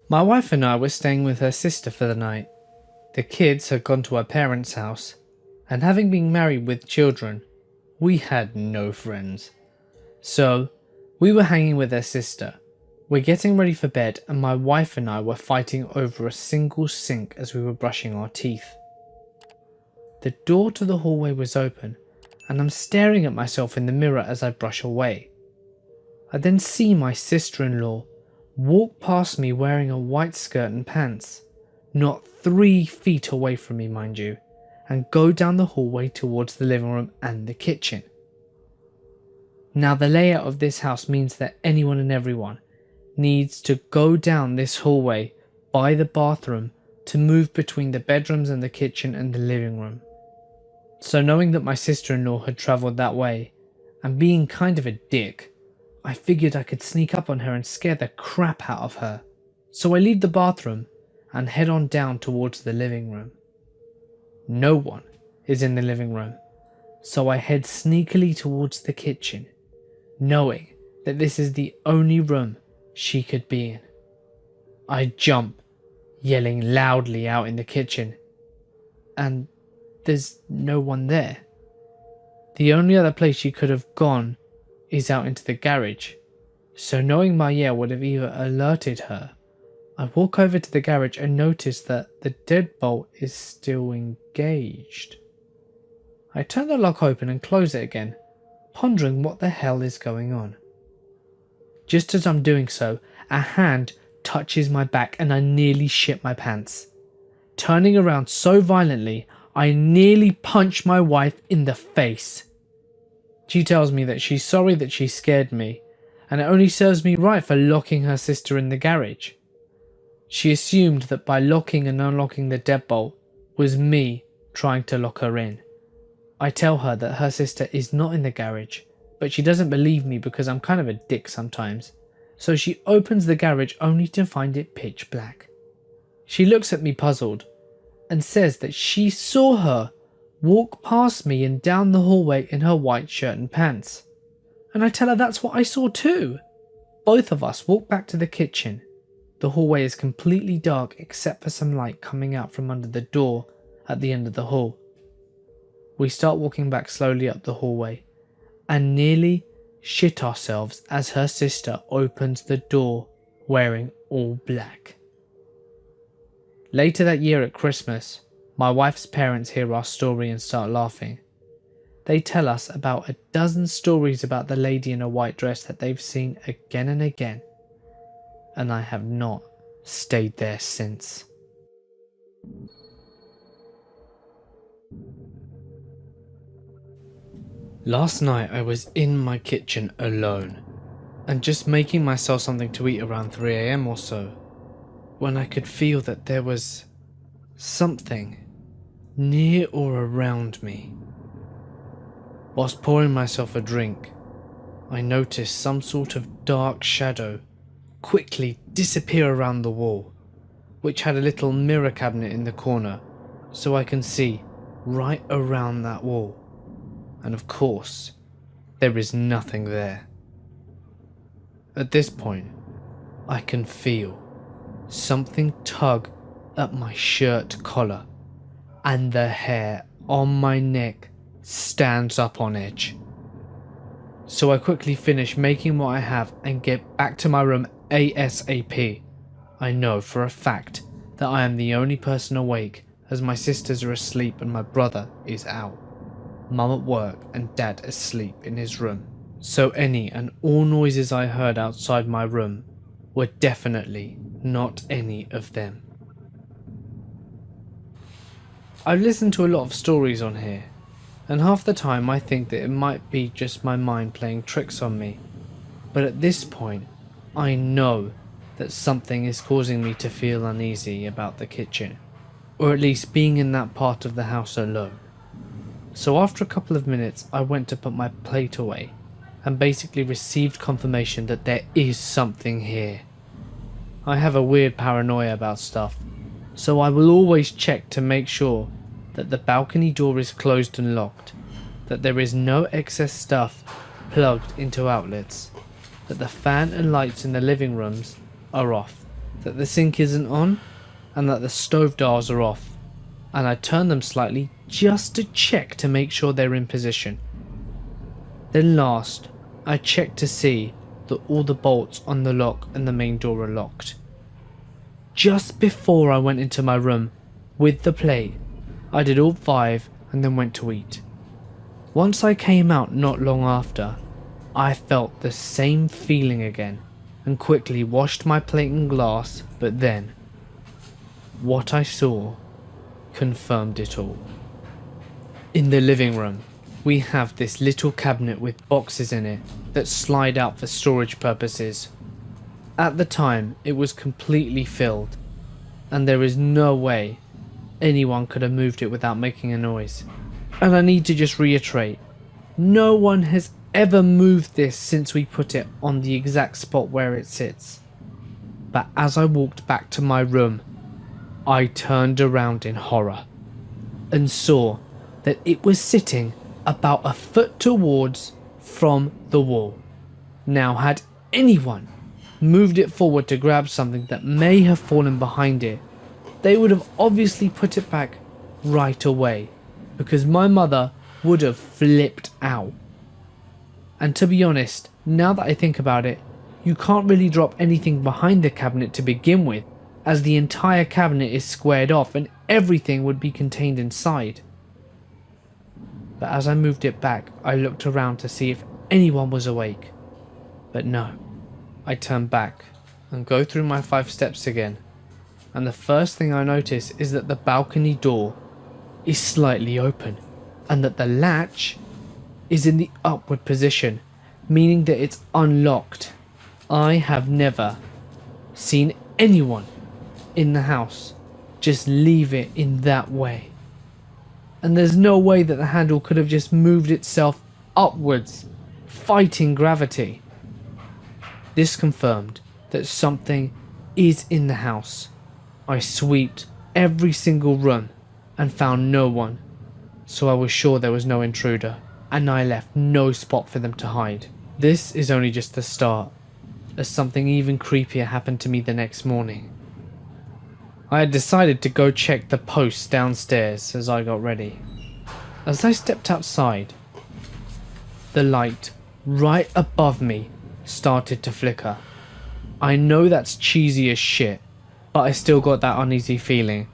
My wife and I were staying with her sister for the night. The kids had gone to our parents' house, and having been married with children, we had no friends. So, we were hanging with her sister. We're getting ready for bed, and my wife and I were fighting over a single sink as we were brushing our teeth. The door to the hallway was open, and I'm staring at myself in the mirror as I brush away. I then see my sister-in-law walk past me wearing a white skirt and pants, not 3 feet away from me, mind you, and go down the hallway towards the living room and the kitchen. Now, the layout of this house means that anyone and everyone needs to go down this hallway by the bathroom to move between the bedrooms and the kitchen and the living room. So knowing that my sister-in-law had travelled that way, and being kind of a dick, I figured I could sneak up on her and scare the crap out of her. So I leave the bathroom and head on down towards the living room. No one is in the living room, so I head sneakily towards the kitchen, knowing that this is the only room she could be in. I jump, yelling loudly out in the kitchen, and there's no one there. The only other place she could have gone is out into the garage, so knowing my yell would have either alerted her. I walk over to the garage and notice that the deadbolt is still engaged. I turn the lock open and close it again, pondering what the hell is going on. Just as I'm doing so, a hand touches my back and I nearly shit my pants. Turning around so violently, I nearly punch my wife in the face. She tells me that she's sorry that she scared me, and it only serves me right for locking her sister in the garage. She assumed that by locking and unlocking the deadbolt was me trying to lock her in. I tell her that her sister is not in the garage, but she doesn't believe me because I'm kind of a dick sometimes, so she opens the garage only to find it pitch black. She looks at me puzzled and says that she saw her walk past me and down the hallway in her white shirt and pants. And I tell her that's what I saw too. Both of us walk back to the kitchen. The hallway is completely dark except for some light coming out from under the door at the end of the hall. We start walking back slowly up the hallway and nearly shit ourselves as her sister opens the door wearing all black. Later that year at Christmas, my wife's parents hear our story and start laughing. They tell us about a dozen stories about the lady in a white dress that they've seen again and again, and I have not stayed there since. Last night I was in my kitchen alone, and just making myself something to eat around 3 AM or so, when I could feel that there was something near or around me. Whilst pouring myself a drink, I noticed some sort of dark shadow quickly disappear around the wall, which had a little mirror cabinet in the corner, so I can see right around that wall. And of course, there is nothing there. At this point, I can feel something tug at my shirt collar, and the hair on my neck stands up on edge. So I quickly finish making what I have and get back to my room ASAP. I know for a fact that I am the only person awake, as my sisters are asleep and my brother is out, Mum at work and Dad asleep in his room. So any and all noises I heard outside my room were definitely not any of them. I've listened to a lot of stories on here, and half the time I think that it might be just my mind playing tricks on me, but at this point I know that something is causing me to feel uneasy about the kitchen, or at least being in that part of the house alone. So after a couple of minutes I went to put my plate away and basically received confirmation that there is something here. I have a weird paranoia about stuff, so I will always check to make sure that the balcony door is closed and locked, that there is no excess stuff plugged into outlets, that the fan and lights in the living rooms are off, that the sink isn't on and that the stove dials are off, and I turn them slightly just to check to make sure they're in position. Then last, I check to see that all the bolts on the lock and the main door are locked. Just before I went into my room with the plate, I did all 5 and then went to eat. Once I came out not long after, I felt the same feeling again and quickly washed my plate and glass, but then what I saw confirmed it all. In the living room, we have this little cabinet with boxes in it that slide out for storage purposes. At the time, it was completely filled, and there is no way anyone could have moved it without making a noise. And I need to just reiterate, no one has ever moved this since we put it on the exact spot where it sits. But as I walked back to my room, I turned around in horror and saw that it was sitting about a foot towards from the wall. Now, had anyone moved it forward to grab something that may have fallen behind it, they would have obviously put it back right away, because my mother would have flipped out. And to be honest, now that I think about it, you can't really drop anything behind the cabinet to begin with, as the entire cabinet is squared off and everything would be contained inside. But as I moved it back, I looked around to see if anyone was awake. But no. I turn back and go through my 5 steps again, and the first thing I notice is that the balcony door is slightly open and that the latch is in the upward position, meaning that it's unlocked. I have never seen anyone in the house just leave it in that way. And there's no way that the handle could have just moved itself upwards, fighting gravity. This confirmed that something is in the house. I swept every single room and found no one, so I was sure there was no intruder, and I left no spot for them to hide. This is only just the start, as something even creepier happened to me the next morning. I had decided to go check the posts downstairs as I got ready. As I stepped outside, the light right above me started to flicker. I know that's cheesy as shit, but I still got that uneasy feeling,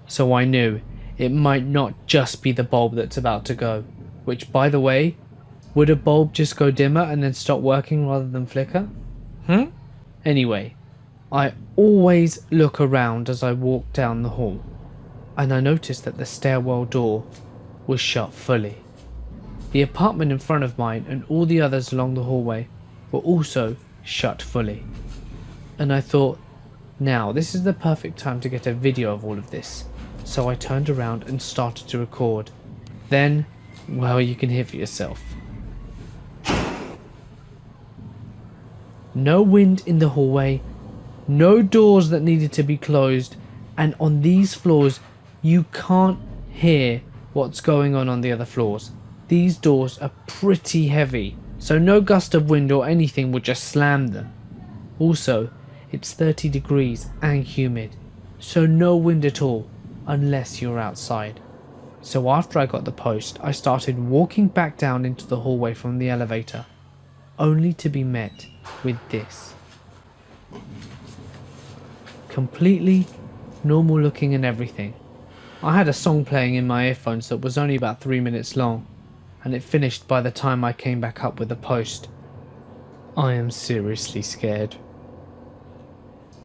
so I knew it might not just be the bulb that's about to go, which, by the way, would a bulb just go dimmer and then stop working rather than flicker? Anyway, I always look around as I walk down the hall, and I noticed that the stairwell door was shut fully. The apartment in front of mine and all the others along the hallway were also shut fully. And I thought, now this is the perfect time to get a video of all of this. So I turned around and started to record. Then, well, you can hear for yourself. No wind in the hallway, no doors that needed to be closed, and on these floors you can't hear what's going on the other floors. These doors are pretty heavy, so no gust of wind or anything would just slam them. Also, it's 30 degrees and humid, so no wind at all unless you're outside. So after I got the post, I started walking back down into the hallway from the elevator, only to be met with this. Completely normal looking and everything. I had a song playing in my earphones that was only about 3 minutes long, and it finished by the time I came back up with the post. I am seriously scared.